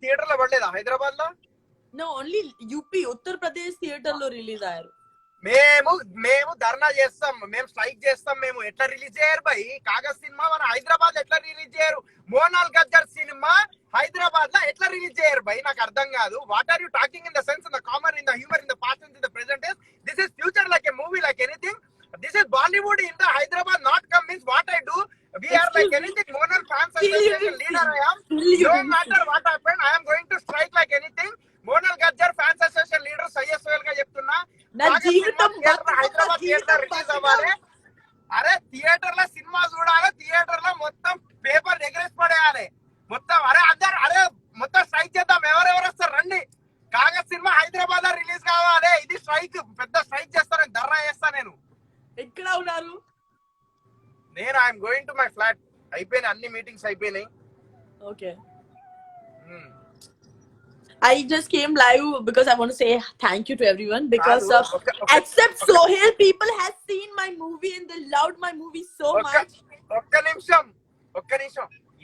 Theatre లో పడలేదా హైదరాబాద్ లో? No, only UP Uttar Pradesh theatre లో రిలీజ్ అయ్యారు. మేము ధర్నా చేస్తాం, మేము స్ట్రైక్ చేస్తాం. మేము ఎట్లా రిలీజ్ చేయరు భయ్? కాగజ్ సినిమా మన హైదరాబాద్ ఎట్లా రిలీజ్ చేయరు? మోనాల్ గజ్జర్ సినిమా హైదరాబాద్ లో ఎట్లా రిలీజ్ చేయరు భయ్? నాకు అర్థం కాదు. What are you talking in the sense, in the common, in the humour, in the past, in the present days? This is future like a movie, like anything. This is Bollywood in the Hyderabad not come means what I do. We are like anything. Monal fans association leader I am. No matter what happened, I am going to strike like anything. Monal Gajjar fans association leader ISL గా చెప్తున్నా. నా జీవితం Hyderabad theatre release అవ్వాలి. అరే theatre లో cinema చూడాలి, theatre లో మొత్తం పేపర్ ఎగరేసి పడేయాలి మొత్తం. అరే మొత్తం స్ట్రైక్ చేద్దాం. ఎవరెవరు వస్తారు రండి. కాగజ్ సినిమా హైదరాబాద్ లో రిలీజ్ కావాలి. ఇది స్ట్రైక్, పెద్ద స్ట్రైక్ చేస్తాను, ధర్నా చేస్తా. నేను ఎక్కడ ఉన్నారు? నేను I'm going to my flat. అయిపోయినాయి, అన్ని మీటింగ్స్ అయిపోయినాయి. Okay. I just came live because I want to say thank you to everyone because of except Sohail, people has seen my movie and they loved my movie so much. ఒక్క నిమిషం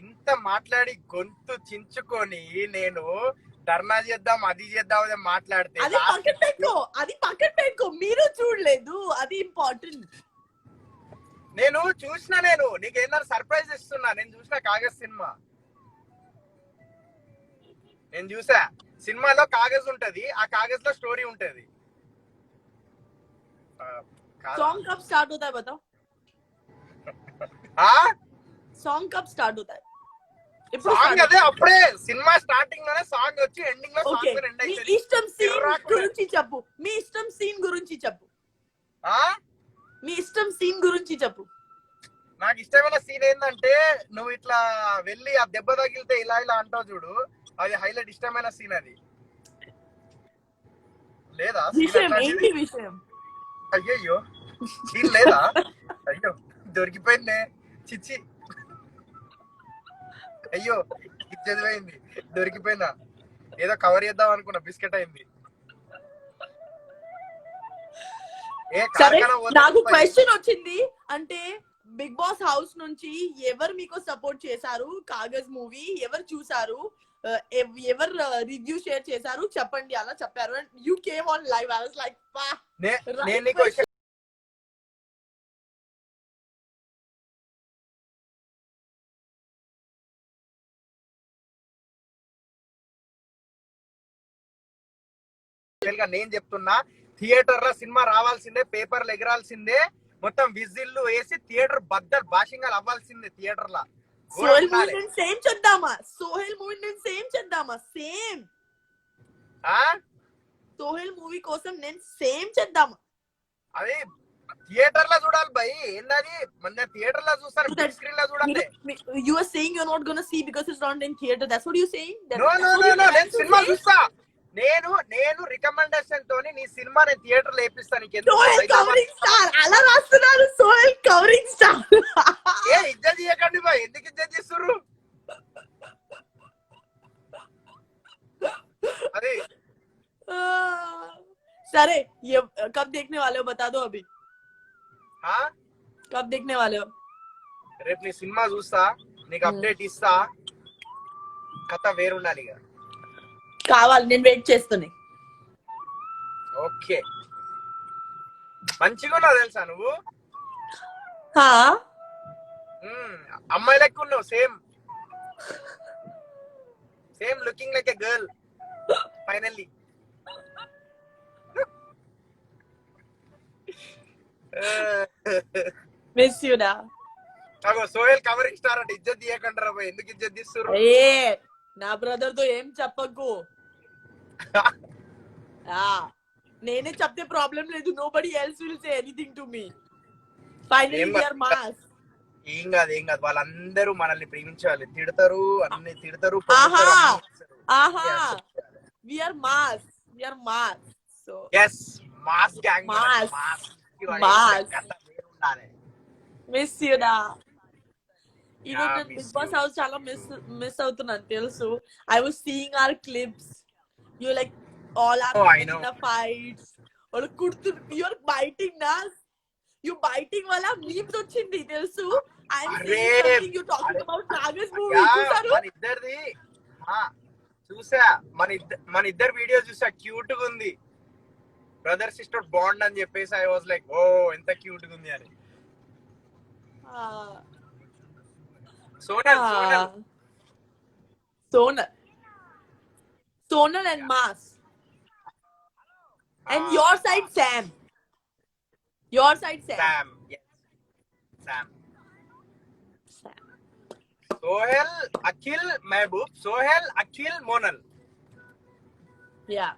ఇంత మాట్లాడి గొంతు చించుకొని నేను ధర్నా చేద్దాం, అది చేద్దాం అని మాట్లాడితే అది పక్కన పెట్టుకో. మీరు చూడలేదు, అది ఇంపార్టెంట్. నేను చూసిన, నీకు ఏంటంటే సర్ప్రైజ్ ఇస్తున్నా. నేను చూసిన కాగజ్ సినిమా, నేను చూసా. సినిమాలో కాగజ్ ఉంటది, ఆ కాగజ్ లో స్టోరీ ఉంటది. సాంగ్ కబ్ స్టార్ట్ అవుతా బతాओ. సాంగ్ కబ్ స్టార్ట్ అవుతా? సాంగ్ అదే అప్పుడే సినిమా స్టార్టింగ్ లోనే సాంగ్ వచ్చి ఎండింగ్ లో సాంగ్ ఎండ్ అయ్యింది. మీ ఇష్టం సీన్ గురించి చెప్పు. మీ ఇష్టం సీన్ గురించి చెప్పు. మీ ఇష్టం సీన్ గురించి చెప్పు. నాకు ఇష్టమైన సీన్ ఏంటంటే నువ్వు ఇట్లా వెళ్ళి ఆ దెబ్బ తగిలితే ఇలా అంటావు చూడు, అది హైలైట్. ఇష్టమైన సీన్ అది. లేదా ఏంటి విషయం? అయ్యో సీన్ లేదా? అయ్యో దొరికిపోయింది, చిచ్చి, అయ్యో చదివైంది, దొరికిపోయినా. ఏదో కవర్ చేద్దాం అనుకున్నా, బిస్కెట్ అయింది. నాకు క్వశ్చన్ వచ్చింది. అంటే బిగ్ బాస్ హౌస్ నుంచి ఎవరు మీకు సపోర్ట్ చేశారు? కాగజ్ మూవీ ఎవరు చూసారు? ఎవరు రివ్యూ షేర్ చేశారు చెప్పండి. అలా చెప్పారు. And you came on live. I was like నేను చెప్తున్నా, థియేటర్ లో సినిమా రావాల్సిందే, పేపర్లు ఎగరాల్సిందే, మొత్తం విజిల్లు వేసి థియేటర్ బద్దలు భాషింగాలు అవ్వాల్సిందే థియేటర్ లో. సోహెల్ మూవీ సేమ్ చేద్దామా? సోహెల్ మూవీ కోసం నేను సేమ్ చేద్దామా? అదే థియేటర్ లో చూడాలి భయ్. ఏందది మన థియేటర్ లో చూస్తారు, బిగ్ స్క్రీన్ లో చూడాలి. You are saying you're not going to see because it's not in theater. That's what you're saying? No. నేను సినిమా చూస్తా. నేను రికమెండేషన్ తోని నీ సినిమా నేను థియేటర్ లో వేపిస్తాను. అలా రాస్తున్నారు. Sohel covering star. ఏ ఇజ్జత్ చేయకండి బాయ్, ఎందుకు ఇజ్జత్ చేస్తుర్రు? अरे सरे ये कब देखने वाले हो बता दो अभी. हाँ कब देखने वाले हो? రేపు నీ సినిమా చూస్తా, నీకు అప్డేట్ ఇస్తా. కథ వేరుండాలి ఇక. కావాలి, నేను వెయిట్ చేస్తున్నా. ఓకే, మంచిగా ఉన్నావు తెలుసా నువ్వు. అమ్మాయి లెక్క ఉన్నావు. Same looking like a girl finally. Miss you నా. అగో సోహెల్ కవరింగ్ స్టార్ అంటే ఇజ్జత్ తీయకండి బాయ్. ఎందుకు ఇజ్జత్ తీస్తుర్రు? నా బ్రదర్ తో ఏం చెప్పకు. నేనే చెప్తే ప్రాబ్లం లేదు. Nobody else will say anything to me. Finally we are mass. ఏం కాదు వాళ్ళందరూ మనల్ని ప్రేమించాలి. తిడతారు, అన్ని తిడతారు. We are mass. So yes mass gang. Mass miss you నా. ఈరోజు బిగ్ బాస్ హౌస్ చాలా మిస్ అవుతున్నాను తెలుసు. I was seeing our clips. You like all are in the fights. or kurtu you are biting nas. You biting wala memes ochindi telusu. I am saying you talking about Kaagaz movie chusaru. మన ఇద్దరిది చూసా మన ఇద్దరు video చూసా, cute గా ఉంది. Brother sister bond అని చెప్పేసి ఐ వాజ్ లైక్ ఓ ఎంత క్యూట్ గా ఉంది అని. Sonal Sonal Sonal. Sonal and Mas. And your side, Sam. Your side, Sam. Sam. Yes. Sam. Sam. Sohel, Akhil, Mehboob. Sohel, Akhil, Monal. Yeah.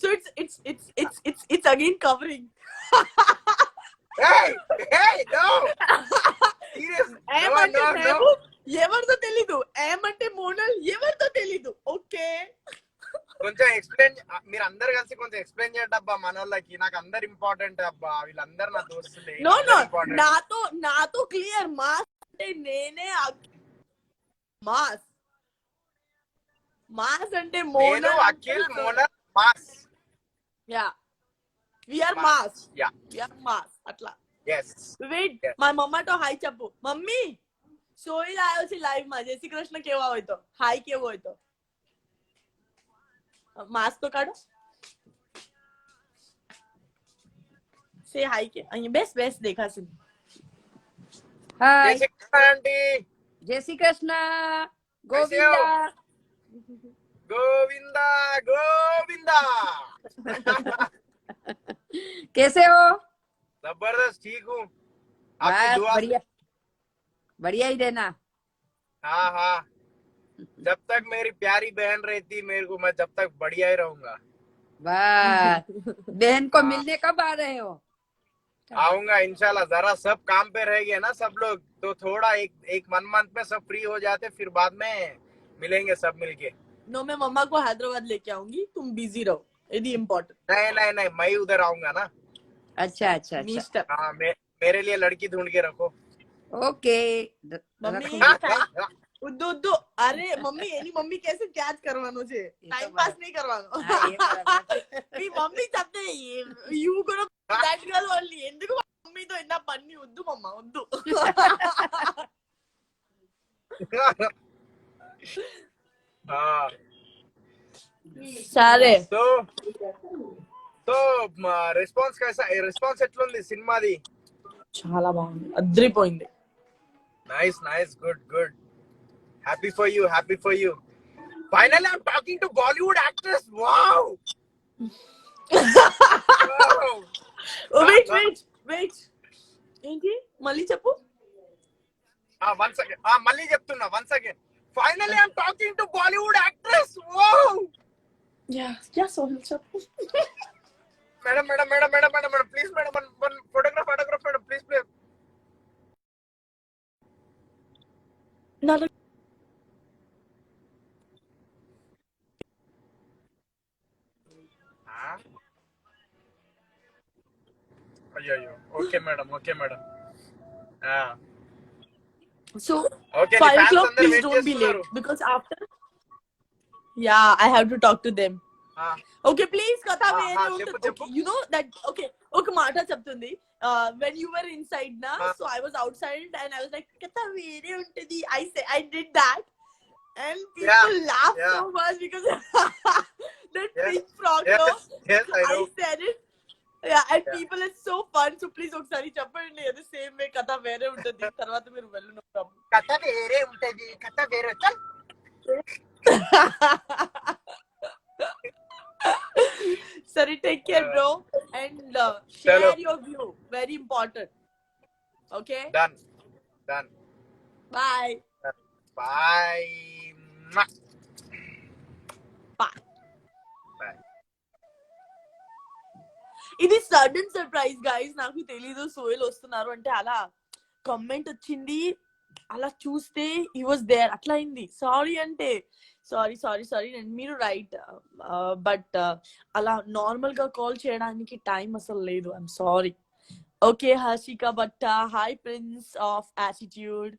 So it's again covering. Hey, hey, no. Serious. M No, ante no, no. Mehboob, ఎవరితో తెలీదు. M ante Monal, ఎవరితో తెలీదు. Okay. కొంచెం explain, మీరు అందరు కలిసి కొంచెం explain చేయండి అబ్బా మన వాళ్ళకి. నాకు అందరు ఇంపార్టెంట్ అబ్బా, వీళ్ళందరూ నా దోస్తులే. నో నాతో క్లియర్. మాస్ అంటే నేనే. మాస్ అంటే నేను, Monal, Akhil, Monal, mass. Yeah we are mass. Yeah we are mass అట్లా. yes wait yes. મારી મમ્મા તો હાઈ ચપુ. મમ્મી સોઈ આવ્યો છે લાઈવ માં. જય શ્રી કૃષ્ણ કેવા હોય તો હાઈ કેવો હોય તો માસ્ક તો કાઢો. સે હાઈ કે અહીંયા બેસ બેસ દેખાશે. हाय जय श्री कृष्ण आंटी. जय श्री कृष्ण कैसे हो? गोविंदा गोविंदा गोविंदा. कैसे हो? जबरदस्त, ठीक हूँ. आपकी बस दुआ से। बढ़िया बढ़िया ही रहना। हाँ हाँ, जब तक मेरी प्यारी बहन रहती मेरे को, मैं जब तक बढ़िया ही रहूंगा. बस बहन को मिलने कब आ रहे हो? आऊंगा इंशाल्लाह. जरा सब काम पे रह गए ना सब लोग, तो थोड़ा एक 1 मंथ में सब फ्री हो जाते, फिर बाद में मिलेंगे सब मिलके. नो मैं मम्मा को हैदराबाद लेके आऊंगी. तुम बिजी रहो. यदि इम्पोर्टेंट. नहीं नहीं नहीं, मैं ही उधर आऊंगा ना. अच्छा अच्छा अच्छा मिस्टर हाँ, मेरे लिए लड़की ढूंढ के रखो. ओके मम्मी रखूंगी। ઉદ્દુ ઉદ્દુ. અરે મમ્મી એની મમ્મી કેસે ક્યાં જ કરવાનો છે. તો ટાઈમ બરાબર. પાસ નહીં કરવાનો. हाँ, ये बराबर। మీ మమ్మీ చెప్తే you gonna that girl only. ఎందుకు మమ్మీతో ఎన్న పన్ని. వద్దు మమ్మ వద్దు. हाँ. సరే. तो రెస్పాన్స్ कैसा, రెస్పాన్స్ ఎట్లుంది సినిమాది? చాలా బాగుంది. అద్రిపోయింది. Nice nice, good good. Happy for you. Finally I am talking to Bollywood actress. Wow. Wait ఏంటి మళ్ళీ చెప్పు. వన్స్ అగైన్, మళ్ళీ చెప్తున్నా once again. Finally I am talking to Bollywood actress. Wow. Ya Sohel చెప్పు. Madam please madam, one photograph madam please. నా అయ్యో okay madam. So okay, 5 fans o'clock అందరూ please wait don't be చేస్తున్నారు. late because after I have to talk to them. Okay, please Katha వేరే చెప్పు, ఉంటుంది. చెప్పు. Okay, you know that. Okay, ఒక మాట చెప్తుంది. When you were inside na, so I was outside and I was like Katha వేరే ఉంటుంది. I did that and people laughed so much because that pink frog. No? yes I I know. said it. Yeah, and people, it's so fun. So please ఒకసారి చెప్పండి. అది same way కథ వేరే ఉంటుంది. తర్వాత మీరు వెళ్ళను. కథ వేరే ఉంటది, కథ వేరే. Sorry, take care, bro, and Chalo. share your view. Very important. Okay. Done. Bye. Bye. Bye. ఇది సడన్ సర్ప్రైజ్ గైస్. నాకు తెలీదు సోయల్ వస్తున్నారు అంటే. అలా కమెంట్ వచ్చింది, అలా చూస్తే హీ వాజ్ దేర్. అట్లా అయింది. సారీ అంటే సారీ మీరు రైట్. బట్ అలా నార్మల్ గా కాల్ చేయడానికి టైం అసలు లేదు. I'm sorry. Okay, Harshika Bhatta, hi prince of attitude.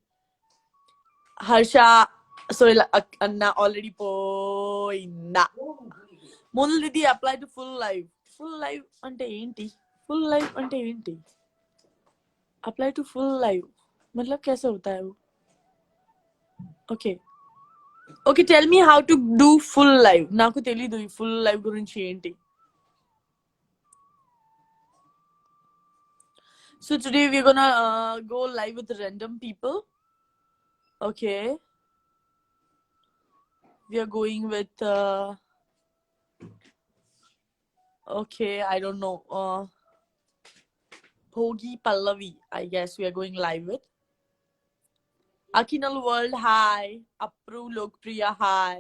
Harsha Sohel అన్న ఆల్రెడీ పోయిందా. ముందుది apply to full live. Full live అంటే ఏంటి? అప్లై టు ఫుల్ లైవ్ मतलब कैसे होता है वो? Okay Okay, tell me how to do full live. నాకు తెలీదు ఈ full live గురించి ఏంటి. So today we're gonna go live with random people. Okay. We are going with okay, I don't know. Bhogi Pallavi, I guess we are going live with. Akinal World, hi. Apru Lokpriya, hi.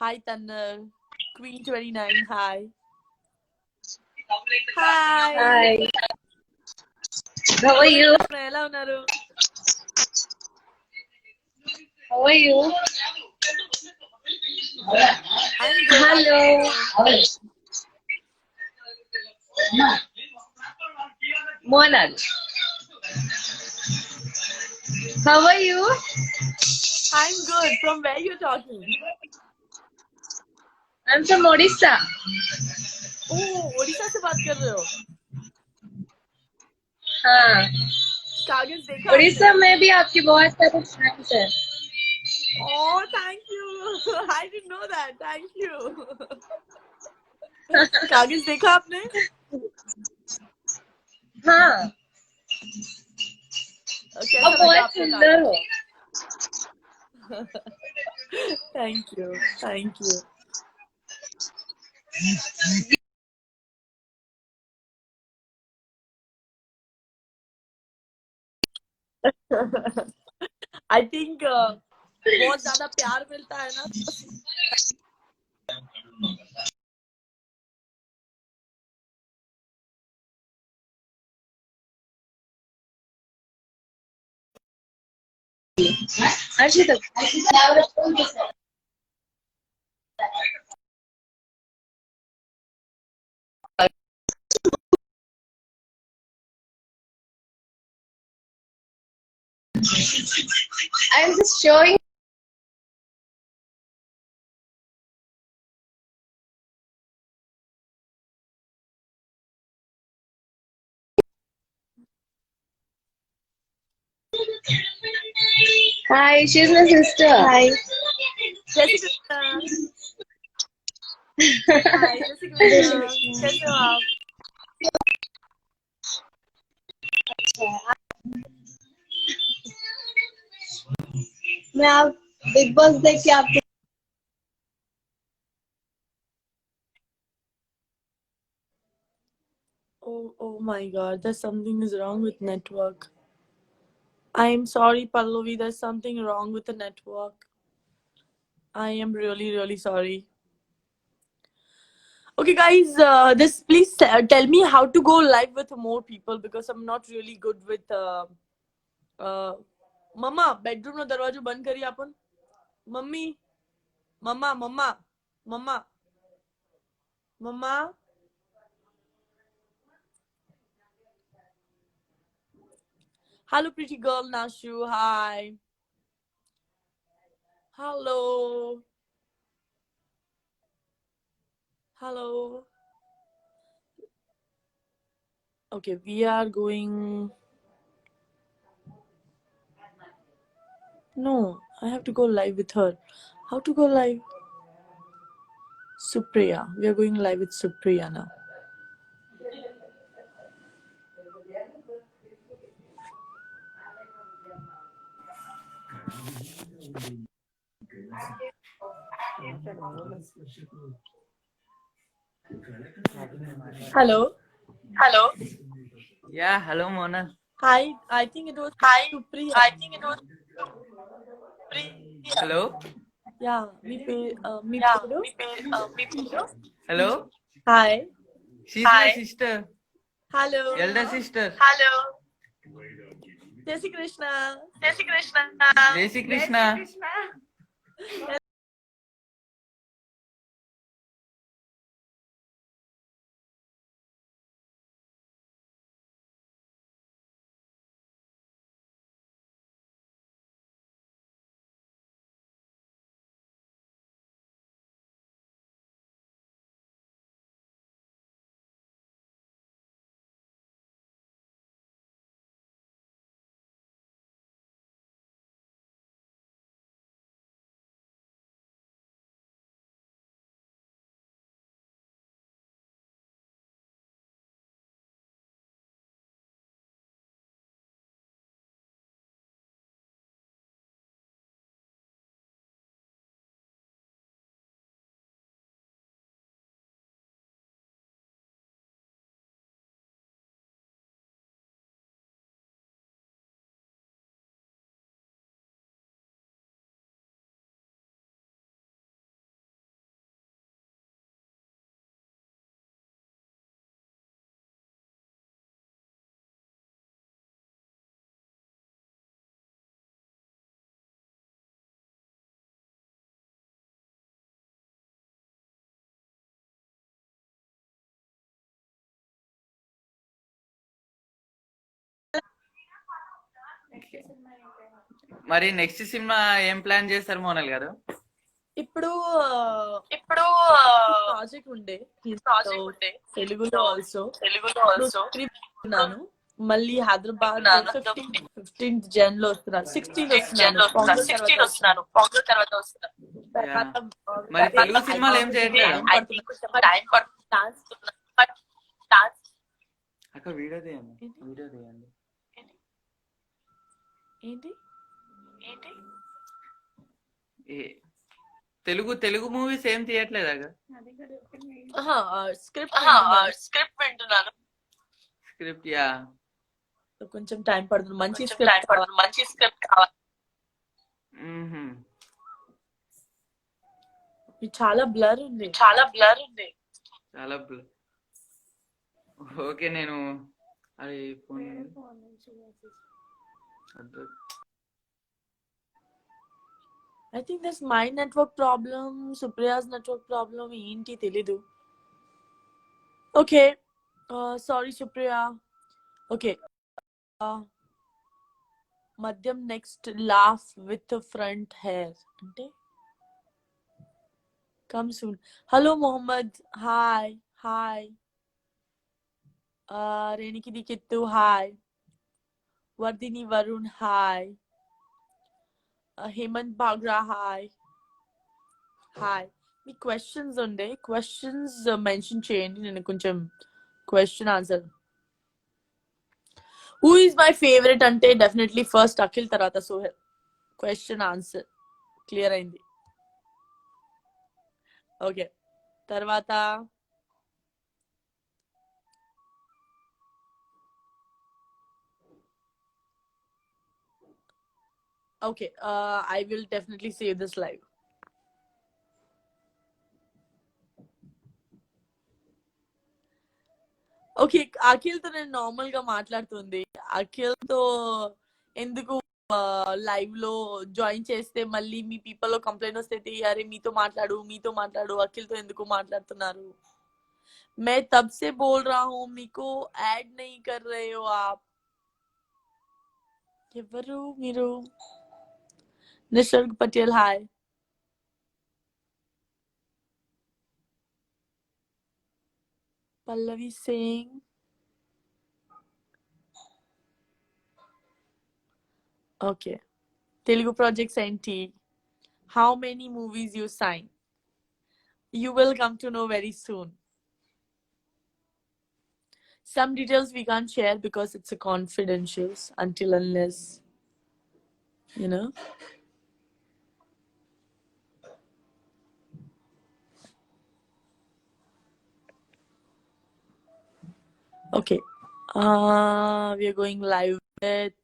Hi Tanner. Queen 29, hi. Hi. Hi. How are you? ఎలా ఉన్నారు? How are you? I'm good. Hello. Monal. How are you? I'm good. From where you're talking? I'm from Odisha. Oh, Odisha से बात कर रहे हो? हाँ. कागज देखा उड़ीसा आपने? में भी आपकी बहुत सारे फ्रेंड्स हैं. Oh, thank you. I didn't know that. Thank you. कागज देखा आपने? हाँ. कैसा आप लगा बहुत आपको सुंदर कागज? हो. Thank you. Thank you. I think बहुत ज्यादा प्यार मिलता है ना. Arshit. I'm just showing. Hi, she's my sister. Hi. जय श्री कृष्ण. Hi, जय श्री कृष्ण. कैसे हो आप? मैं आप बिग बॉस देख के आपको. Oh my God. There's something is wrong with network. I am sorry, Pallavi. There's something wrong with the network. I am really, really sorry. Okay, guys, this please tell me how to go live with more people because I'm not really good with. Mama, bedroom નો દરવાજો બંધ કરી આપો. Mummy, mamma, mamma, mamma, mamma. Hello, pretty girl Nashu. Hi. Hello. Hello. Okay, we are going. No, I have to go live with her. How to go live? Supriya. We are going live with Supriya now. Hello. Hello. Yeah, hello Mona. Hi. I think it was Hi. Supriya. I think it was Hello. Yeah. Me Yeah. పేరు? Me Hello. Hi. She's Hi. my sister. Hello. Elder sister. Hello. Jai Shri Krishna. Jai Shri Krishna. Jai Shri Krishna. మరి next cinema ఏం plan చేస్తారు మోనల్ గారు? ఇప్పుడు project ఉండే తెలుగులో also మళ్ళీ Hyderabad 15th Jan లో వస్తున్నాను, 16 వస్తున్నాను, పొంగల్ తర్వాత వస్తున్నాను. మరి తెలుగు సినిమాలు ఏం చేయట్లేదు అక్క? వీడియో తీయండి. ఏంటి తెలుగు మూవీస్ ఏం తీయట్లేదు అక్క? స్క్రిప్ట్ వింటున్నాను. స్క్రిప్ట్ యా కొంచెం టైం పడుతుంది. మంచి స్క్రిప్ట్ కావాలి. చాలా బ్లర్ ఉంది. ఓకే, నేను అది phone I think there's my network problem, Supriya's network problem, ఏంటి తెలీదు. Okay, sorry Supriya. Okay, మధ్యం next laugh with the front hair అంటే come soon. Hello Mohammed, hi. Reniki Dikittu, hi. Vardini Varun, hi. Hemant Bagra, hi. మీ questions ఉండే questions mention చేయండి, నేను కొంచెం question answer. Who is my favourite అంటే definitely first Akhil, తర్వాత Sohel. Question answer clear అయింది. Okay, తర్వాత okay, I will definitely save this live. Okay, Akhil తో నేను నార్మల్ గా మాట్లాడుతుంది. అఖిల్ తో ఎందుకు లైవ్ లో జాయిన్ చేస్తే మళ్ళీ మీ పీపుల్ లో కంప్లైంట్ వస్తే అరే మీతో మాట్లాడు అఖిల్ తో ఎందుకు మాట్లాడుతున్నారు? मैं तब से बोल रहा हूँ, మీకు యాడ్ नहीं कर रहे हो आप. ఎవరు మీరు? Nisarga Patel, hi. Pallavi saying okay, Telugu projects NT, how many movies you sign? You will come to know very soon. Some details we can't share because it's a confidential until unless you know. Okay, we are going live with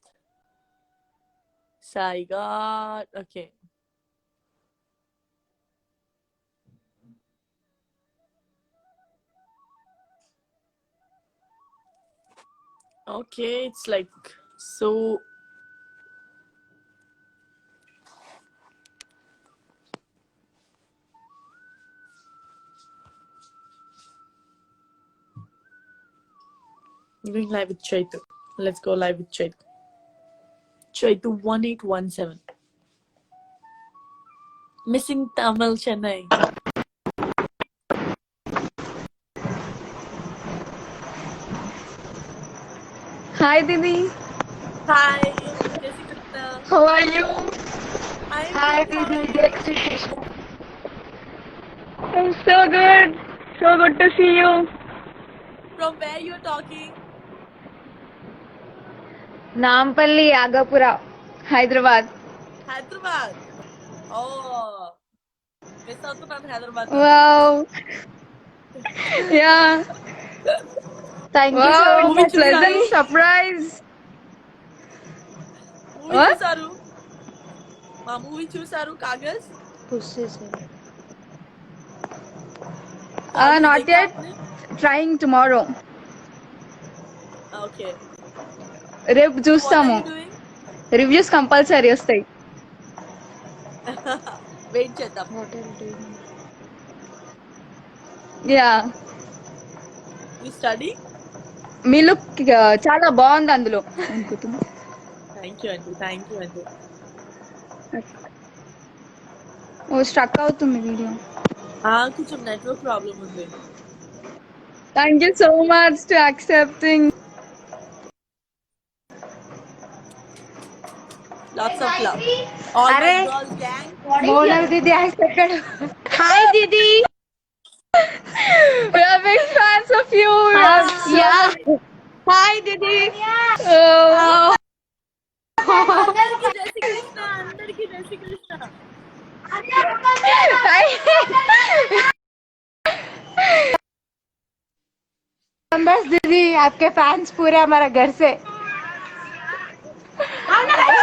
Saigot. Okay, it's like so. Going live with Chaitu. Let's go live with Chaitu. Chaitu 1817. Missing Tamil Chennai. Hi Didi. Hi, Jessica. How are you? Hi Didi. I'm so good. So good to see you. From where you're talking? Nampalli, Agapura, Hyderabad. Hyderabad. Oh, miss అవుతున్నాను Hyderabad. Wow. Yeah. Thank you so much. Pleasant surprise. Movie చూసారు? మా movie చూసారు Kagaz? Not yet. Trying tomorrow. Okay. రేపు చూస్తాము. Reviews compulsory వస్తాయి. Wait చేద్దాం. Yeah, you study? మీ look చాలా బాగుంది అందులో. Thank you, Auntie. Thank you, Auntie. Oh struck అవుతుంది వీడియో. కొంచెం నెట్వర్క్ ప్రాబ్లం ఉంది. Thank you so much to accepting. Lots of love. All my girls gang. Monal didi accepted. Hi didi. We are big fans of you. Yeah. Hi Didi. Oh. అందరికీ జై శ్రీ కృష్ణ. అందరికీ జై శ్రీ కృష్ణ. बस दीदी आपके फैंस पूरे हमारा घर से. I'm happy.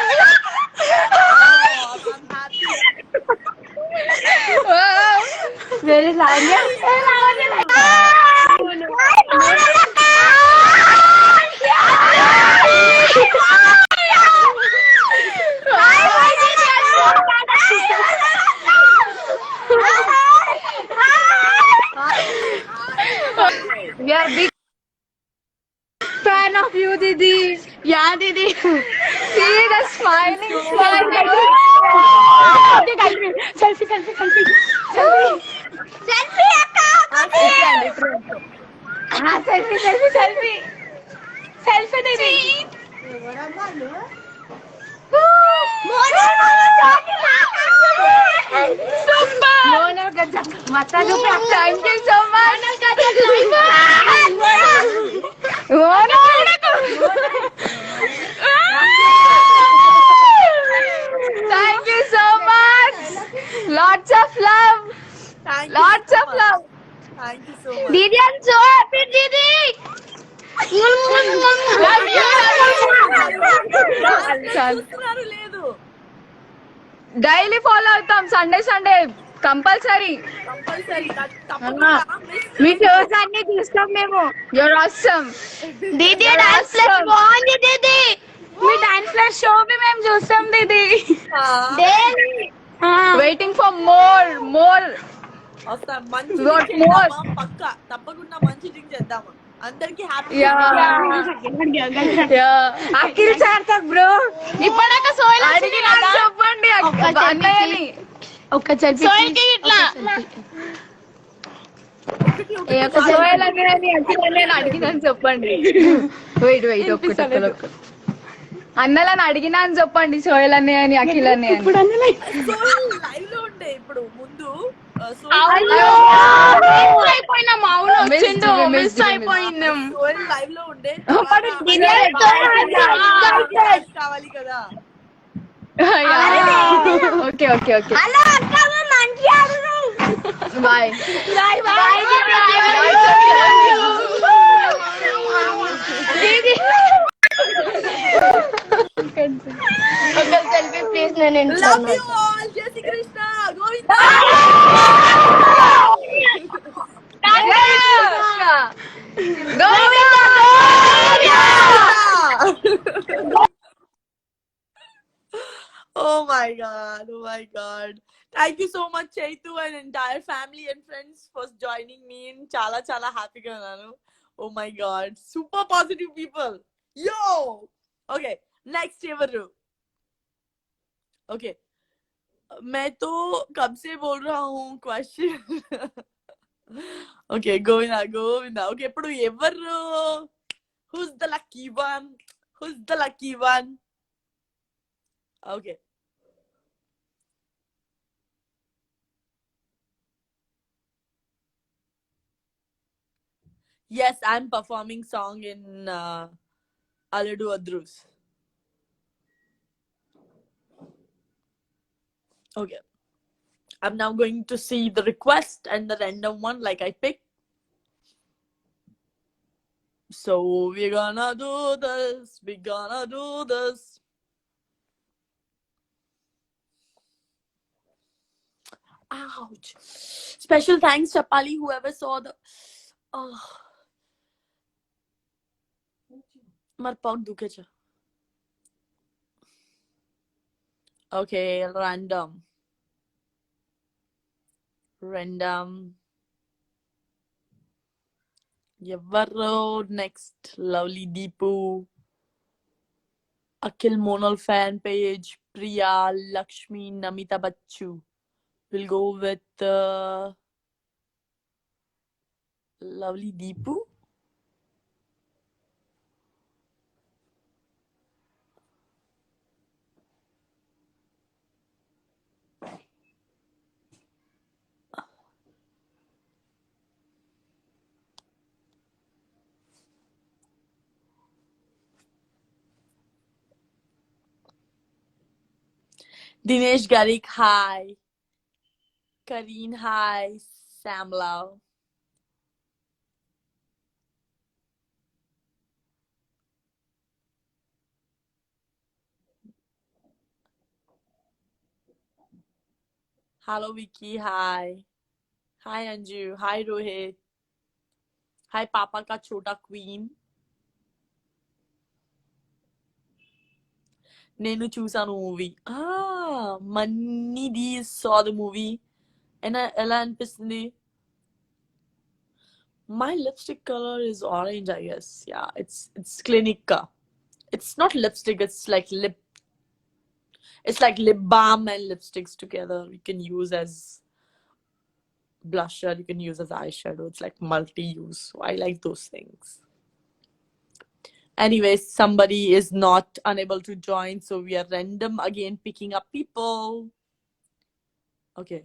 Very nice. We are big fan of you, Didi. Yeah, Didi. See the smiling smile. Selfie, selfie, selfie, selfie. Selfie, akka. Selfie, selfie, selfie. Selfie, Didi. Super. Thank you so much. Thank you so much. Lots of love. Thank you Lots so of much. love. Thank you so much. Didi, I'm so happy, Didi. Love you. చూస్తున్నారు లేదు. Daily follow అవుతాం. Sunday Sunday compulsory. Compulsory తప్పకుండా మీ shows అన్ని చూస్తాం మేము. Your awesome. దీది dance plus బాగుంది దీది. మీ డాన్స్ ప్లస్ షో మేము చూస్తాం దీది. Daily waiting for more. వస్తాం. మంచి What drink more? చేద్దామా? పక్కా తప్పకుండా మంచి డ్రింక్ చేద్దామా. అందరికి హ్యాపీ. అఖిల్ సార్థక్ బ్రో ఇప్పటిదాకా సోయల్ అడిగినా చెప్పండి అన్నయ్యని. ఒక సెల్ఫీ ఇట్లా సోయల్ అన్నయ్యని అఖిల్ అన్నయ్యని అడిగినాను చెప్పండి. వెయిట్ ఒక్క అన్నలని అడిగినా అని చెప్పండి. సోయల్ అన్నయ్యని అఖిల్ అన్నయ్యని. లైవ్ లో ఉండే ఇప్పుడు ముందు అయిపోయినాం. అవును వచ్చిండు. మిస్ అయిపోయినాం. సోయల్ లైవ్ లో ఉండే. కావాలి కదా. Okay okay okay bye selfie please. నేను Love you all. జై Shri Krishna. Govinda. Oh my god. Oh my god. Thank you so much Chaitu and entire family and friends for joining me in chala happy ga nanu. Oh my god. Super positive people. Yo. Okay. Next evaru. Okay. मैं तो कब से बोल रहा हूँ question. Okay, Govinda. Okay, ఇప్పుడు ఎవరు? Who's the lucky one? Okay. Yes, I'm performing song in Aladu Adrus. Okay. I'm now going to see the request and the random one like I picked. So we're gonna do this. Ouch. Special thanks, Chapali, whoever saw the... Oh. Mar pag duke cha. Okay, random. Yavaro next. Lovely Deepu. Akhil Monal fan page, Priya, Lakshmi, Namita Bachu. We'll go with lovely Deepu. Dinesh Garik, hi. Kareen, hi. Sam Lau. Hello Vicky, hi. Hi Anju, hi Rohit. Hi Papa Ka Chota Queen. Nenu చూసాను movie మన్నీ the saw the movie and ఎలా అనిపిస్తుంది my lipstick color is orange I guess yeah it's Clinica it's not lipstick it's like lip balm and lipsticks together you can use as blusher you can use as eyeshadow it's like multi-use so I like those things. Anyways, somebody is not unable to join, so we are random again picking up people. Okay.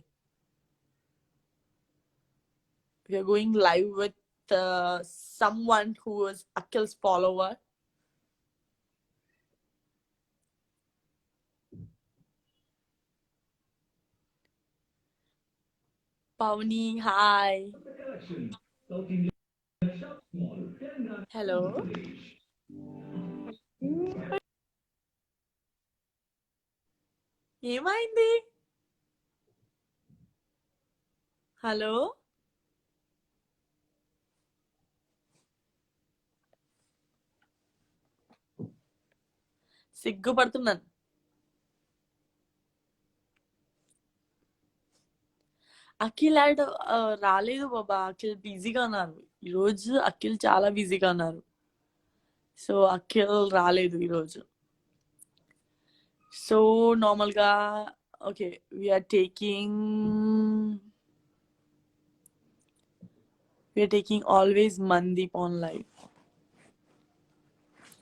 We are going live with someone who is Akhil's follower. Pavani, hi. Hello. ఏమైంది hello సిగ్గుపడుతున్నాను Akhil add రాలేదు బాబా అఖిల్ బిజీగా ఉన్నారు ఈరోజు అఖిల్ చాలా బిజీగా ఉన్నారు so Akhil రాలేదు ఈరోజు సో నార్మల్గా okay we are taking always Mandeep on live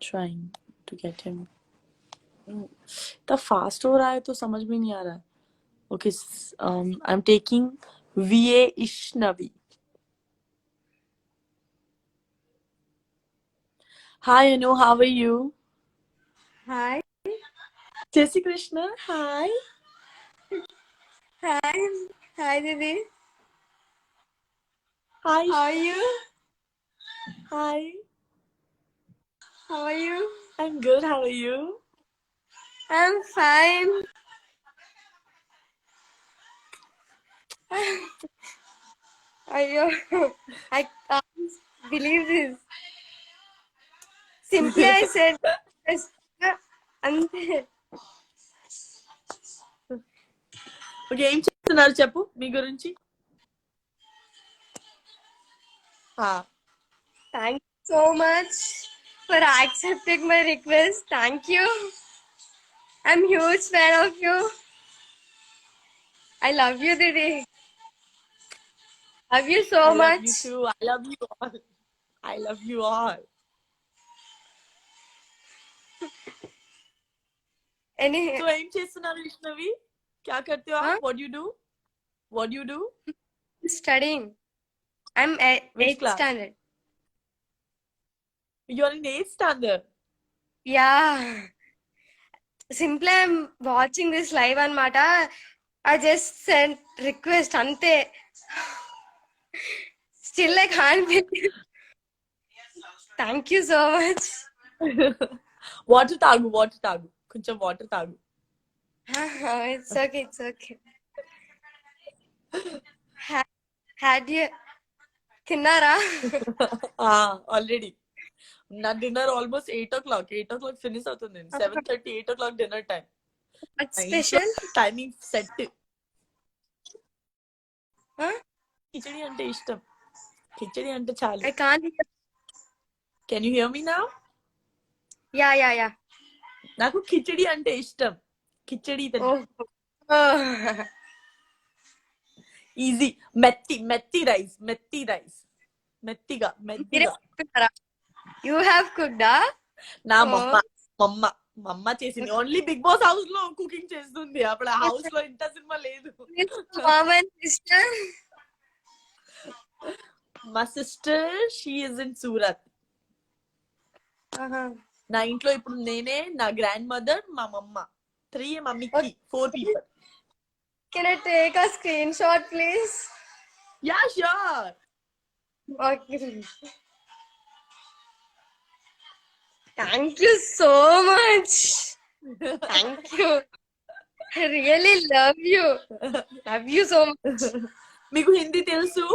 trying to get him इतना फास्ट हो रहा है तो समझ में नहीं आ रहा है okay I'm taking VA Ishnavi hi Anu how are you Hi. Jai Shri Krishna hi Hi. Hi, Didi. hi How are you? hi How are you? I'm good how are you I'm fine. I can't believe this. Simply I said, అంతే. okay ఏం చేస్తున్నారు చెప్పు మీ గురించి Thank you so much for accepting my request. Thank you. I'm huge fan of you. I love you, Didi. Love you so I much. love you too I love you all I love you all so ఏం చేస్తున్నారు విష్ణవి क्या करते हो आप what do you do Studying. I'm at Which 8th class? standard. you're in 8th standard Yeah. Simply I'm watching this live anamata. I just sent request ante. Still I can't believe. Thank you so much. Water తాగు కొంచెం water తాగు It's okay, it's okay. Had you తిన్నారా? Already నా dinner almost 8 o'clock finish అవుతుంది 7:30 8 o'clock dinner time What's special? Timing set Huh? Khichdi అంటే ఇష్టం కిచడి అంటే చాలు I can't hear. Can you hear me now Yeah. నాకు కిచడి అంటే ఇష్టం. కిచడి ఈజీ. మెత్తి రైస్, మెత్తిగా. You have cooked, huh? నా మమ్మ చేసింది. ఓన్లీ బిగ్ బాస్ హౌస్ లో కుకింగ్ చేస్తుంది. అప్పుడు ఆ హౌస్ లో ఇంత సినిమా లేదు. Mom and sister. మా sister she is in Surat. నా ఇంట్లో ఇప్పుడు నేనే, నా గ్రాండ్ మదర్, మా మమ్మ, 3 మమ్మీకి 4 people. Can I take a screenshot, please? Yeah, sure. Okay. Thank you so much. Thank you. I really love you. Love you so much. మీకు హిందీ తెలుసు?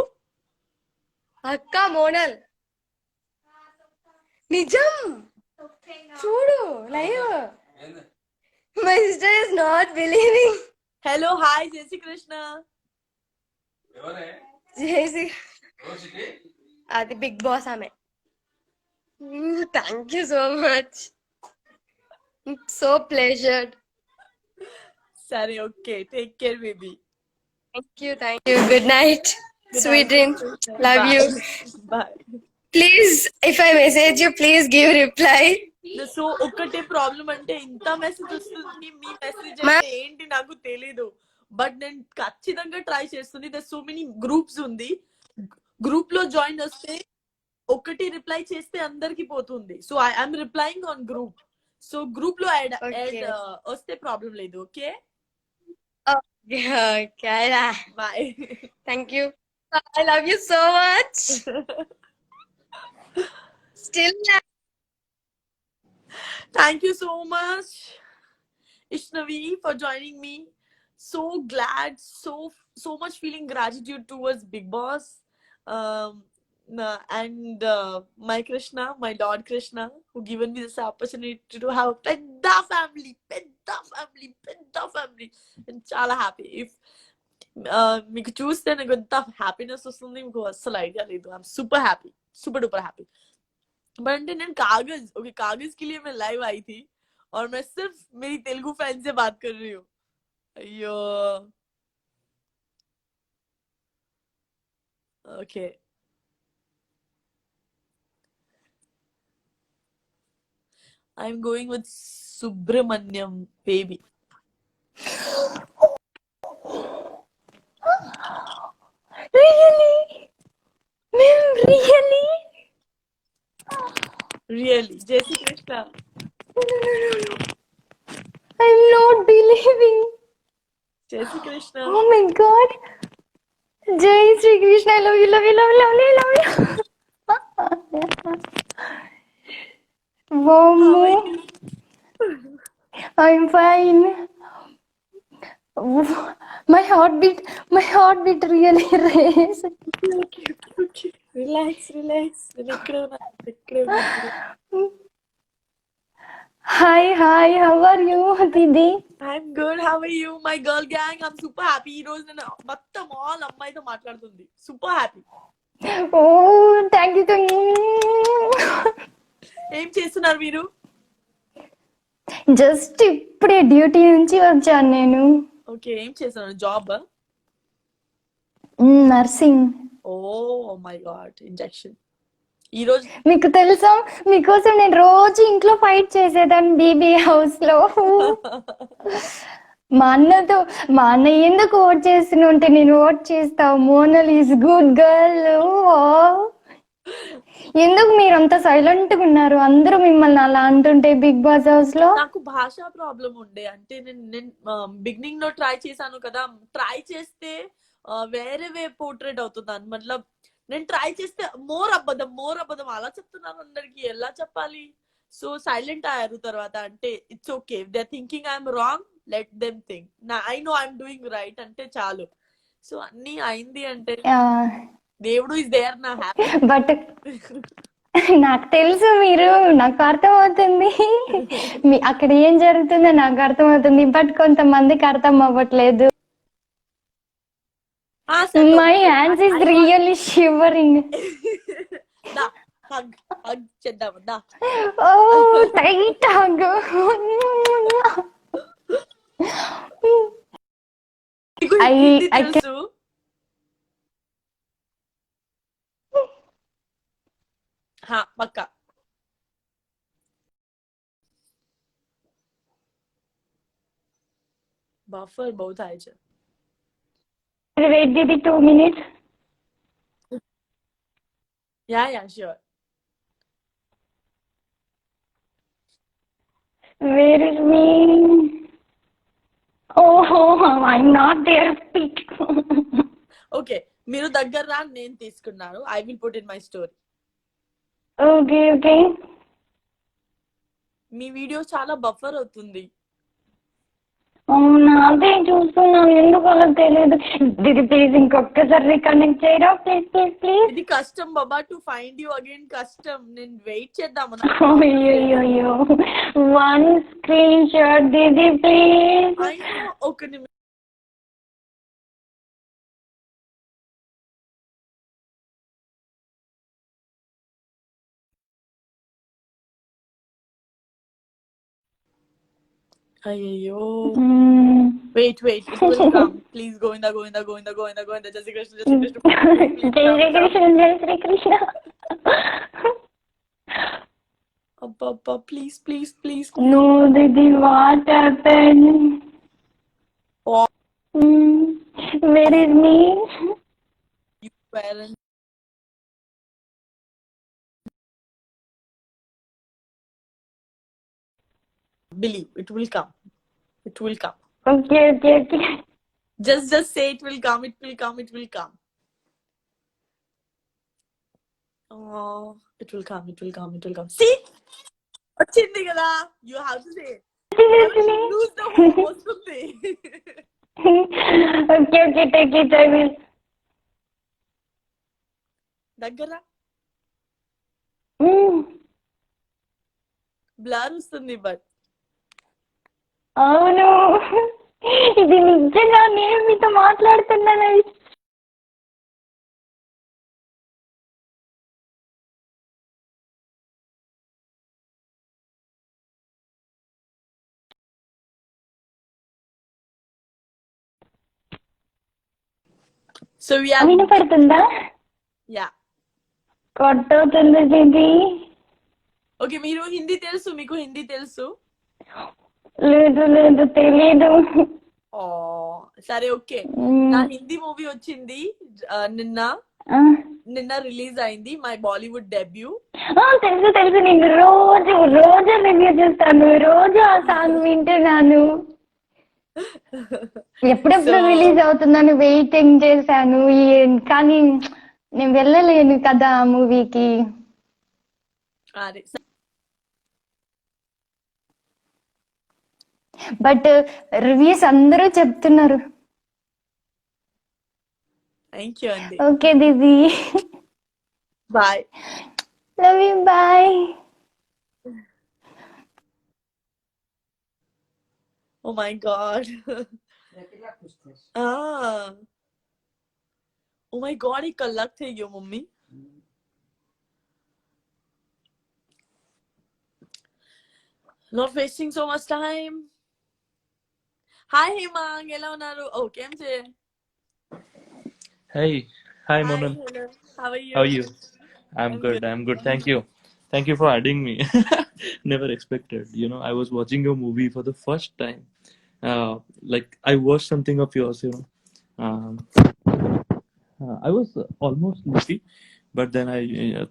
Akka Monal. Nijam. Chudu. Live. My sister is not believing. Hello, hi, జై Shri Krishna. Jaycee. Adi Big Boss ame. Thank you so much. I'm so pleasured. సరే, okay, take care baby. Thank you. Good night. Sweet dreams. Love you. Bye. Please, if I message you, please give reply. So ఒక్కటే problem అంటే ఇంత message వస్తుంది. మీ message అంటే ఏంటి నాకు తెలీదు, but నేను ఖచ్చితంగా ట్రై చేస్తుంది. సో మెనీ గ్రూప్స్ ఉంది. గ్రూప్ లో జాయిన్ వస్తే ఒకటి రిప్లై చేస్తే అందరికి పోతుంది. So I'm replying on group. So group లో యాడ్ వస్తే ప్రాబ్లం లేదు. Okay, Okay. Bye. Thank you. I love you so much. Still. Thank you so much, Ishnavi, for joining me. So glad, so much feeling gratitude towards Big Boss, and my Krishna, my Lord Krishna, who given me this opportunity to have pedda family. And chala happy. If మీకు చూస్తే నాకు ఎంత happiness వస్తుంది మీకు అస్సలు idea లేదు. I'm super happy, super duper happy. But నేను कागज के लिए मैं लाइव आई थी और मैं सिर्फ मेरी तेलुगु फैन से बात कर रही हूँ. अयो, okay. I am going with Subramaniam baby. Really? Jai Shri Krishna. No. I'm not believing. Jai Shri Krishna. Oh my God. Jai Shri Krishna. I love you. Wow. I'm fine. My heartbeat really raised. Okay. Relax. Hi. How are you, Didi? I'm good. How are you, my girl gang? I'm super happy. ఈ రోజు నేను మొత్తం all అమ్మాయితో మాట్లాడుతుంది. Super happy. Oh, thank you. ఏం చేస్తున్నారు మీరు? Just ఇప్పుడే డ్యూటీ నుంచి వచ్చాను నేను. ఓకే, ఏం చేస్తున్నారు? Job? Nursing. Oh my god, injection. ఈ రోజు మీకు తెలుసా, మీకోసం నేను రోజు ఇంట్లో ఫైట్ చేసేదాన్ని బీబీ హౌస్ లో. మా అన్న ఎందుకు ఓట్ చేస్తున్నా అంటే నేను ఓట్ చేస్తా, మోనల్ ఈజ్ గుడ్ గర్ల్. ఎందుకు మీరు అంత సైలెంట్ గా ఉన్నారు? అందరూ మిమ్మల్ని అలా అంటుంటే బిగ్ బాస్ హౌస్ లో. నాకు భాషా ప్రాబ్లం ఉండే, అంటే నేను బిగినింగ్ లో ట్రై చేశాను కదా, ట్రై చేస్తే వేరే పోర్ట్రేట్ అవుతున్నాను. మతలబ్ నేను ట్రై చేస్తే మోర్ అబద్ధం అలా చెప్తున్నాను అందరికి, ఎలా చెప్పాలి? సో సైలెంట్ అయ్యారు తర్వాత. అంటే it's okay, they are thinking I'm wrong, let them think. I know I'm doing right అంటే చాలు. సో అన్ని అయింది అంటే దేవుడు ఇస్ దేర్ నా హ్యాపీ. బట్ నాకు తెలుసు, నాకు అర్థమవుతుంది అక్కడ ఏం జరుగుతుందో నాకు అర్థమవుతుంది. బట్ కొంతమందికి అర్థం అవ్వట్లేదు. My hands is really shivering. Hug. hug చేద్దాం దా. Oh, tight hug. నీకు I హిందీ I తెలుసు? हाँ पक्का. बफर बहुत आए છે. wait, Didi, 2 minutes. Yeah, sure. Where is me? Oh, I'm not there. Speak. Okay, మీరు దగ్గర రా, నేను తీసుకున్నాను. I will put in my story. Okay. Me video చాలా బఫర్ అవుతుంది. అవునా, అదే చూస్తున్నాను, ఎందుకు అలా తెలియదు. దీది ప్లీజ్ ఇంకొకసారి రీకనెక్ట్ చేయరా, ప్లీజ్. ఇది కష్టం బాబా, టు ఫైండ్ యూ అగైన్ కష్టం. నేను వెయిట్ చేద్దాం. అయ్యో, 1 స్క్రీన్ షాట్ దీది ప్లీజ్. ఒక నిమిషం. అయ్యో, wait it will come. Please Govinda జై శ్రీకృష్ణ జై శ్రీకృష్ణ. అబ్బా please. No, Didi, what happened? Where is me? You parents. Believe it will come. Okay. Just say it will come. Oh, it will come. See, వచ్చింది కదా. You have to say it. Lose the hope వస్తుంది. Okay, take it, I will. దగ్గర blur వస్తుంది but. అవును, ఇది నిజంగా నేను మీతో మాట్లాడుతున్నాను. So we are. వినపడుతుందా? Yeah. కట్ అవుతుంది దీది. ఓకే, మీకు హిందీ తెలుసు? లేదు తెలీదు. సరే ఓకే. నా హిందీ మూవీ వచ్చింది నిన్న రిలీజ్ అయింది, మై బాలీవుడ్ డెబ్యూ. తెలుసు. నేను రోజు రివ్యూ చేస్తాను, రోజు ఆ సాంగ్ వింటున్నాను. ఎప్పుడెప్పుడు రిలీజ్ అవుతుందని వెయిటింగ్ చేశాను, కానీ నేను వెళ్ళలేను కదా ఆ మూవీకి. బట్ రివ్యూస్ అందరూ చెప్తున్నారు. థ్యాంక్ యూ అండి. Okay didi, bye. Love you, bye. Oh my god. Oh my god, ये कलाक थे यो mummy. Not wasting so much time. Hi Hemang, ఎలా ఉన్నారు? Oh, కేం చే? Hey, hi Monal. Hello. How are you? How are you? I'm good. Thank you for adding me. Never expected. I was watching your movie for the first time. Like I watched something of yours. I was almost sleepy, but then I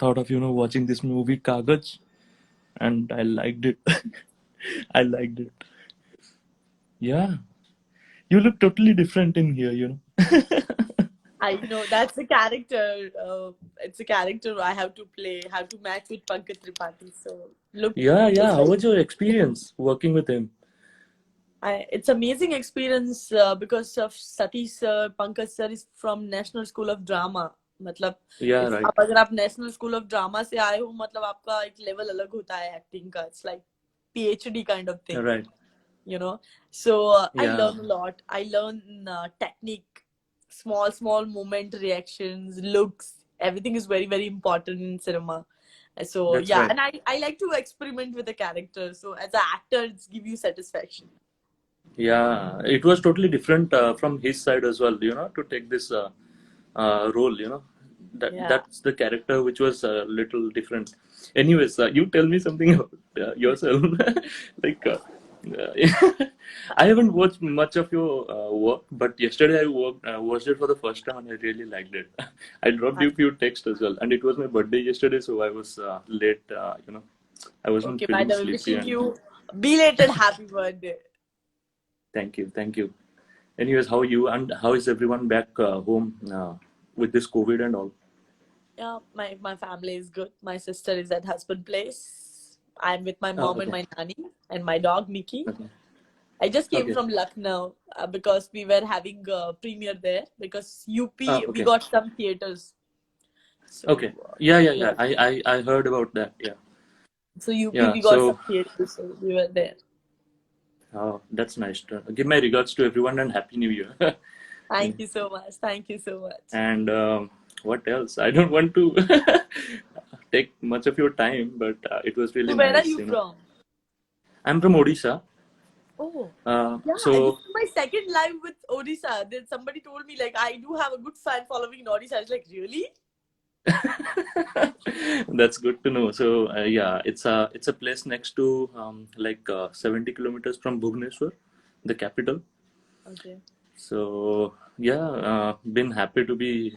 thought of watching this movie Kagaj, and I liked it. I liked it. Yeah, you look totally different in here. I know that's a character. It's a character I have to play. Have to match with Pankaj Tripathi. So look. Yeah. How was your experience working with him? It's amazing experience because of Satish sir. Pankaj sir is from National School of Drama. मतलब right. अगर आप National School of Drama से आए हो, मतलब आपका एक level अलग होता है acting का. It's like PhD kind of thing. Right. So I learn a lot. I learn technique, small moment reactions, looks. Everything is very, very important in cinema. So That's yeah, right. and I like to experiment with the character. So as an actor, it's give you satisfaction. Yeah, it was totally different from his side as well, to take this role, Yeah. that's the character which was a little different. Anyways, you tell me something about yourself. Like, I haven't watched much of your work, but yesterday I watched it for the first time and I really liked it. I dropped you a few texts as well, and it was my birthday yesterday, so I was late. I wasn't Okay, by feeling the way, sleepy, wishing and you belated happy birthday. thank you. Anyways, how are you and how is everyone back home with this COVID and all? Yeah, my family is good. My sister is at husband place. I'm with my mom and Okay. my nanny and my dog Mickey. Okay. I just came Okay. from Lucknow because we were having a premiere there because UP we Okay. got some theaters. So Okay. Yeah. I heard about that. Yeah. so UP Yeah. we got So, some theaters, so we were there. oh, that's nice. Give my regards to everyone and Happy New Year. Thank you so much. Thank you so much. And what else? I don't want to take much of your time, but it was really So where are nice. you from? I'm from Odisha. Oh, yeah. This So is my second live with Odisha. Then somebody told me like I do have a good fan following in Odisha. I was like, really? that's good to know. So yeah, it's a place next to 70 kilometers from Bhubaneswar, the capital. Okay. So yeah, been happy to be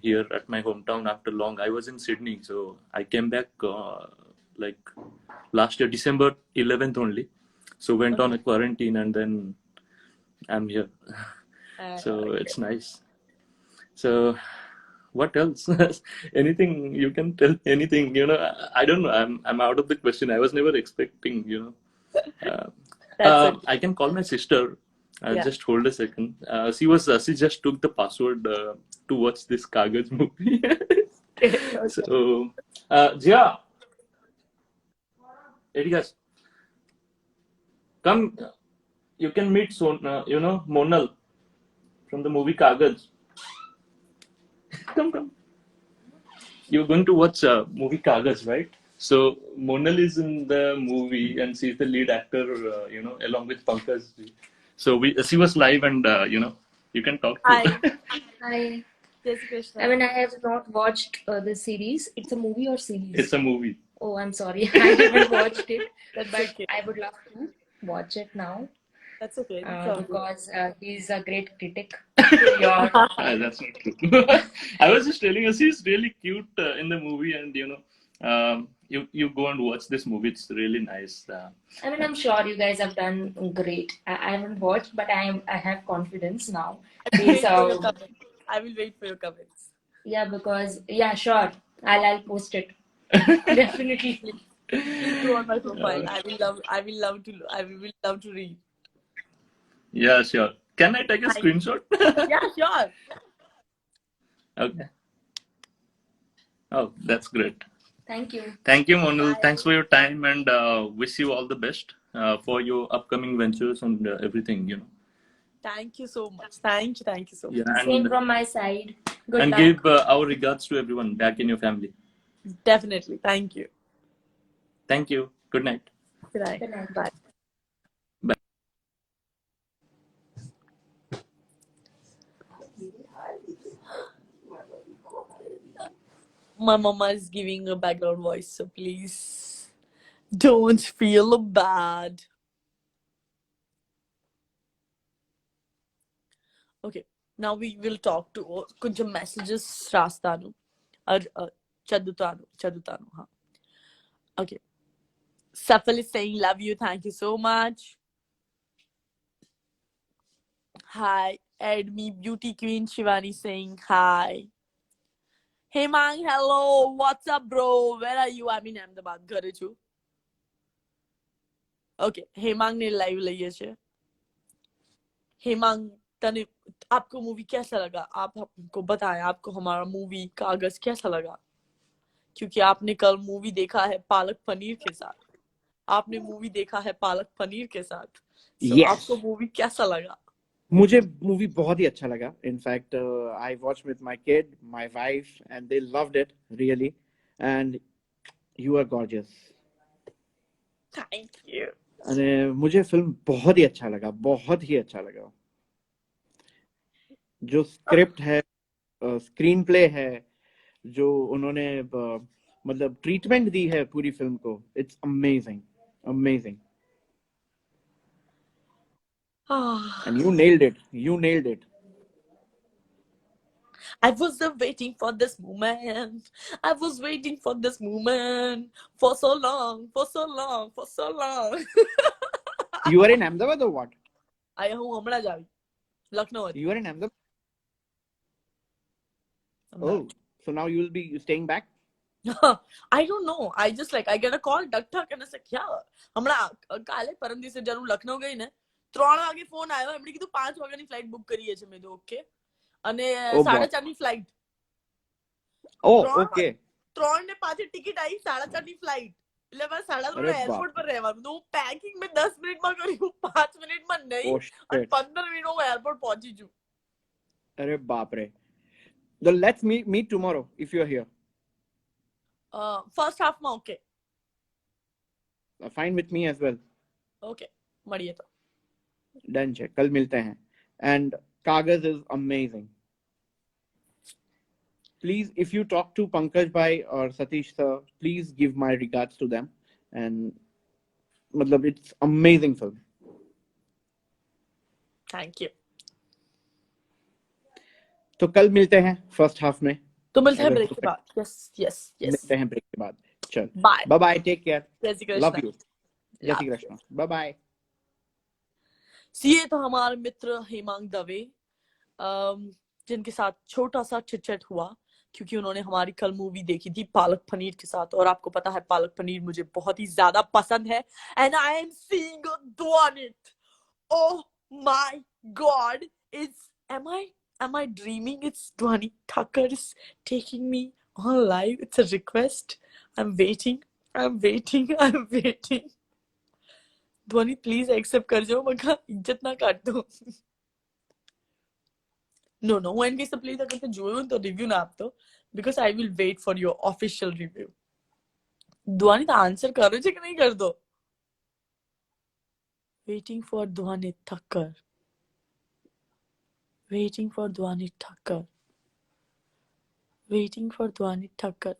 here at my hometown after long. I was in Sydney, so I came back like last year December 11th only. So went on a quarantine and then I'm here. So it's nice. So what else? Anything you can tell? Anything? I don't know. I'm out of the question. I was never expecting. That's I can call my sister. Yeah. Just hold a second. She just took the password to watch this Kagaj movie. So, Jia, Edigas, come. You can meet Monal from the movie Kagaj. Come. You're going to watch movie Kagaj, right? So Monal is in the movie and she's the lead actor, along with Pankaj. So she was live and you can talk to Hi. her. I Jai Shri Krishna. I mean, I have not watched the series. It's a movie or series? It's a movie. Oh, I'm sorry. I haven't watched it, That's but okay. I would love to watch it now That's okay. It's all good. because he's a great critic. Your That's not true. I was just telling her she's really cute in the movie, and you go and watch this movie. It's really nice. I mean, I'm sure you guys have done great. I haven't watched, but I have confidence now. So, I will wait for your comments. yeah, because yeah, sure. I'll post it. Definitely. Please go on my profile. I will love to read. Yeah, sure. Can I take a screenshot? Yeah, sure. Okay. Oh, that's great. Thank you. Thank you, Monal. Thanks for your time and wish you all the best for your upcoming ventures and everything. Thank you so much. Thank you so much. Yeah, Same from my side. Good and luck. give our regards to everyone back in your family. Definitely. Thank you. Thank you. Good night. Good night. Good night. Bye. My mama is giving a background voice, so please don't feel bad. Okay, now we will talk to kunja messages Rastanu or Chadutanu. Huh? Okay. Safal is saying love you, thank you so much. Hi, Edme Beauty Queen Shivani saying hi. Hey Mang, hello, what's up, bro? Where are you? I'm in Ahmedabad. Ghare chu. Okay, Hemang ने live लिया है. हेमांग तने आपको movie कैसा लगा? आप हमको बताएं, आपको हमारा मूवी कागज कैसा लगा? क्योंकि आपने कल मूवी देखा है पालक पनीर के साथ. आपने मूवी देखा है पालक पनीर के साथ. So, आपको मूवी कैसा लगा? मुझे मूवी बहुत ही अच्छा लगा. In fact I watch with my kid, my wife, and they loved it really. And You are gorgeous. Thank you. अरे मुझे फिल्म बहुत ही अच्छा लगा, बहुत ही अच्छा लगा. जो स्क्रिप्ट है, स्क्रीन प्ले है, जो उन्होंने मतलब ट्रीटमेंट दी है पूरी फिल्म को, it's amazing, amazing. And you nailed it. You nailed it. I was waiting for this moment. I was waiting for this moment for so long, for so long, for so long. You are in Ahmedabad or what? I हूँ हमણાં જ આવી લખનઉ હતી. You are in Ahmedabad. Oh, so now you will be staying back? I don't know. I just like I get a call duck duck and I said yeah. હમણાં કાલે પરમ દિવસે જ્યારે હું લખનઉ ગઈ ને 3 વાગે ફોન આવ્યો એમણે કીધું 5 વાગ્યાની ફ્લાઇટ બુક કરીએ છે મેં તો ઓકે અને 4:30 ની ફ્લાઇટ. Oh, okay. 3 ને 5 ટિકિટ આવી 4:30 ની ફ્લાઇટ એટલે મારે 3:30 એરપોર્ટ પર રહેવાનું તો હું પેકિંગ મેં 10 મિનિટમાં કર્યું 5 મિનિટમાં નહીં અને 15 મિનિટમાં હું એરપોર્ટ પહોંચી છું. અરે બાપ રે. Then let's meet tomorrow if you are here. First half માં okay. Fine with me as well. Okay, મળીએ તો. Done છે. कल मिलते हैं. And Kagaz is amazing. Please, if you talk to Pankaj bhai or Satish sir, please give my regards to them. And matlab it's amazing film. Thank you. तो कल मिलते हैं फर्स्ट हाफ में. तो मिलते हैं ब्रेक के बाद. Yes, yes, yes. मिलते हैं ब्रेक के बाद. चल. Bye. Bye bye. Take care. जय श्री कृष्ण. Love you. जय श्री कृष्ण. Bye bye. ये तो हमारे मित्र हेमांग दवे जिनके साथ छोटा सा चिटचैट हुआ क्योंकि उन्होंने हमारी कल मूवी देखी थी पालक पनीर के साथ और आपको पता है पालक पनीर मुझे बहुत ही ज्यादा पसंद है and I am seeing Dwanit. Oh my god, it's am I dreaming? It's Dwanit Thakkar is taking me on live. It's a request. I'm waiting. Dwanit, please accept कर जाओ मगर इज्जत ना काट दो. No, when case please अगर तो जोयो तो review ना आप तो because I will wait for your official review. Dwanit answer करो जे कि नहीं कर दो. Waiting for Dwanit Thakkar.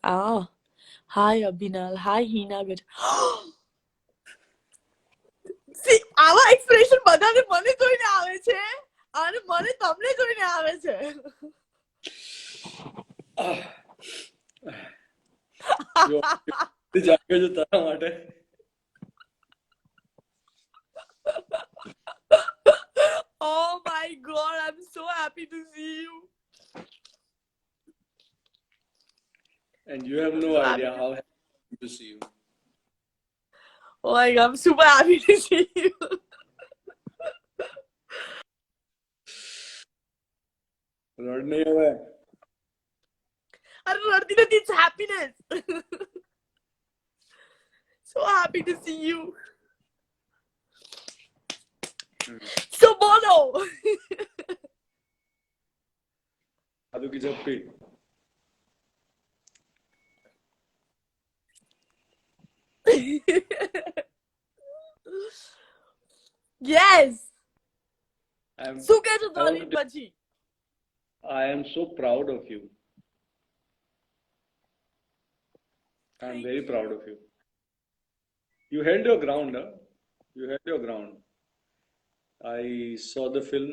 Ah, hi Abhinal, hi Hina. See, આવા એક્સપ્રેશન બધાને મને જોઈને આવે છે અને મને તમને જોઈને આવે છે. જાગે જો તારા માટે. Oh my god, I'm so happy to see you. And you have no idea how happy to see you. Oh my god, I'm super happy to see you. રડ નહીં હવે. અરે રડતી નથી, it's happiness. So happy to see you. So bono. આદુ કી જપ્પી. Yes. શું કહે છો Dwanit પછી? I am so proud of you. I'm very proud of you. You held your ground, huh? You held your ground. I saw the film.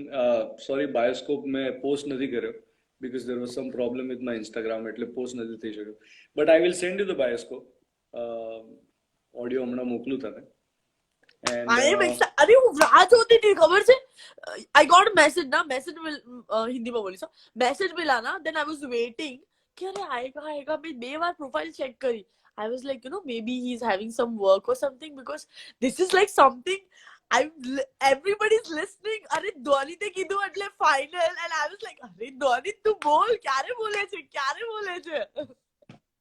Sorry, Bioscope में post नहीं करो because there was some problem with my Instagram. એટલે post नहीं થઈ શક્યો. But I will send you the Bioscope. Audio હમણાં મોકલું તને. And I am excited. अरे वो राज होती थी खबर से. I got a message ना, message मिल हिंदी में बोली सो. Message मिला ना, then I was waiting. कि अरे आएगा मैं 2 बार प्रोफाइल चेक करी. I was like, you know, maybe he's having some work or something because this is like something everybody's listening. अरे Dwanit ने कीधું એટલે final and I was like, अरे Dwanit तू बोल क्यारे बोले छे.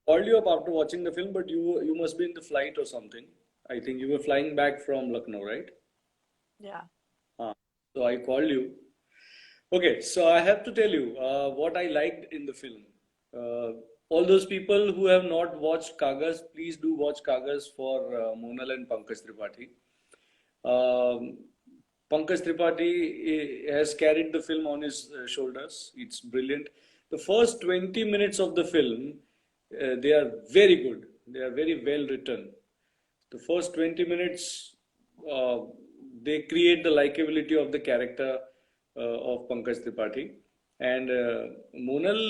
called you up after watching the film, but you must be in the flight or something. I think you were flying back from Lucknow, right? Yeah. So I called you. Okay, so I have to tell you what I liked in the film. all those people who have not watched Kagas, please do watch Kagas for Monal and Pankaj Tripathi. Pankaj Tripathi has carried the film on his shoulders. It's brilliant. The first 20 minutes of the film, they are very good. They are very well written. The first 20 minutes, they create the likability of the character of Pankaj Tripathi. And Monal,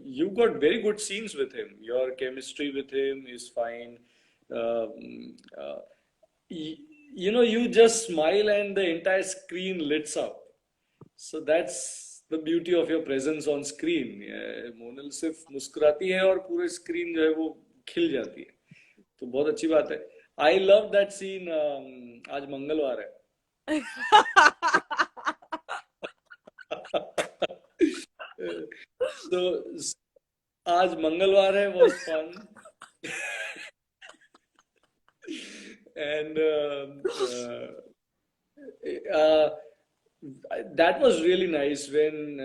you got very good scenes with him. Your chemistry with him is fine. You just smile and the entire screen lights up. So that's the beauty of your presence on screen. Monal सिर्फ मुस्कुराती है और पूरे screen जो है वो खिल जाती है. तो बहुत अच्छी बात है. I love that scene. आज मंगलवार है. So आज मंगलवार है was fun. And that was really nice when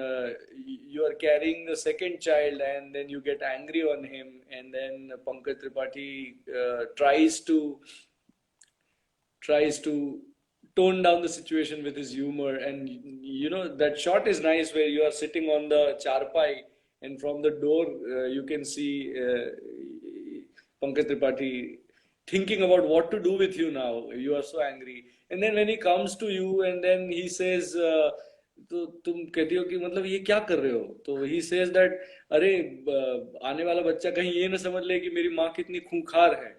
you are carrying the second child and then you get angry on him, and then Pankaj Tripathi tries to tone down the situation with his humor. And that shot is nice where you are sitting on the charpai and from the door you can see Pankaj Tripathi thinking about what to do with you now. You are so angry. And then when he comes to you and then he says, तो तुम कहती हो कि मतलब ये क्या कर रहे हो? तो he says that अरे आने वाला बच्चा कहीं ये ना समझ ले कि मेरी माँ कितनी खूंखार है.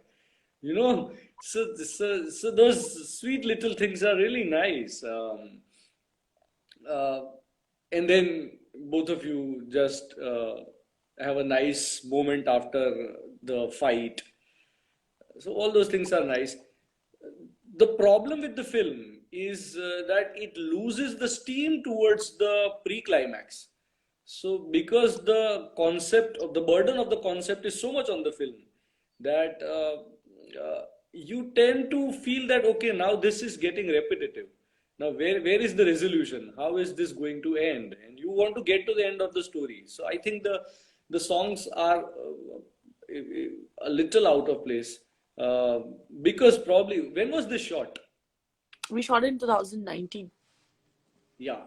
So those sweet little things are really nice. And then both of you just have a nice moment after the fight. So all those things are nice. The problem with the film is that it loses the steam towards the pre-climax. So because the burden of the concept is so much on the film that you tend to feel that, okay, now this is getting repetitive. Now where is the resolution? How is this going to end? And you want to get to the end of the story. So I think the songs are a little out of place. Because probably, when was this shot? We shot in 2019. Yeah.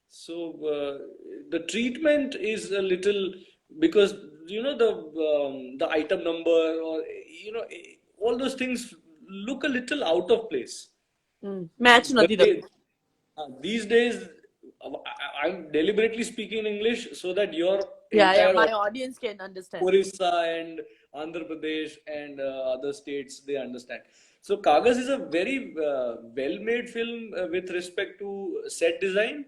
So the treatment is a little, because the item number or all those things look a little out of place. Match nahi. These days, I'm deliberately speaking English so that your my audience can understand. Orissa and Andhra Pradesh and other states, they understand. So Kagas is a very well-made film with respect to set design.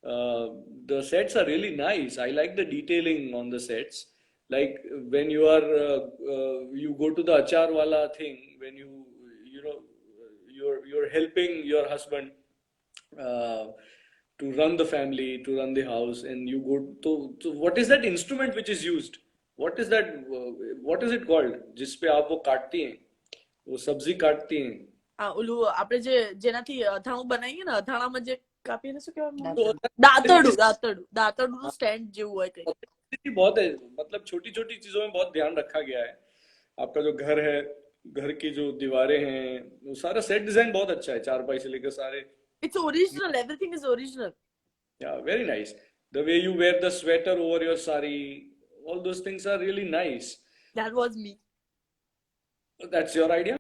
The sets are really nice. I like the detailing on the sets. Like when you go to the achar wala thing, when you're helping your husband to run the family, to run the house, and you go to what is that instrument which is used? What is that? What is it called? जिसपे आप वो काटती हैं, वो सब्जी काटती हैं. ओलू आपने जेनाथी અથાણું બનાવીએ ને, અથાણા માં જે કાપીને શું કહેવાય? દાંતરડું નું સ્ટેન્ડ જેવું હોય કઈ. बहुत है, मतलब छोटी छोटी चीजों में बहुत ध्यान रखा गया है. आपका जो घर है, घर की जो दीवारें हैं, वो सारा सेट डिजाइन बहुत अच्छा है, चारपाई से लेकर सारे. It's original. Everything is original. Yeah, very nice. The way you wear the sweater over your sari, all those things are really nice. That was me. That's your idea?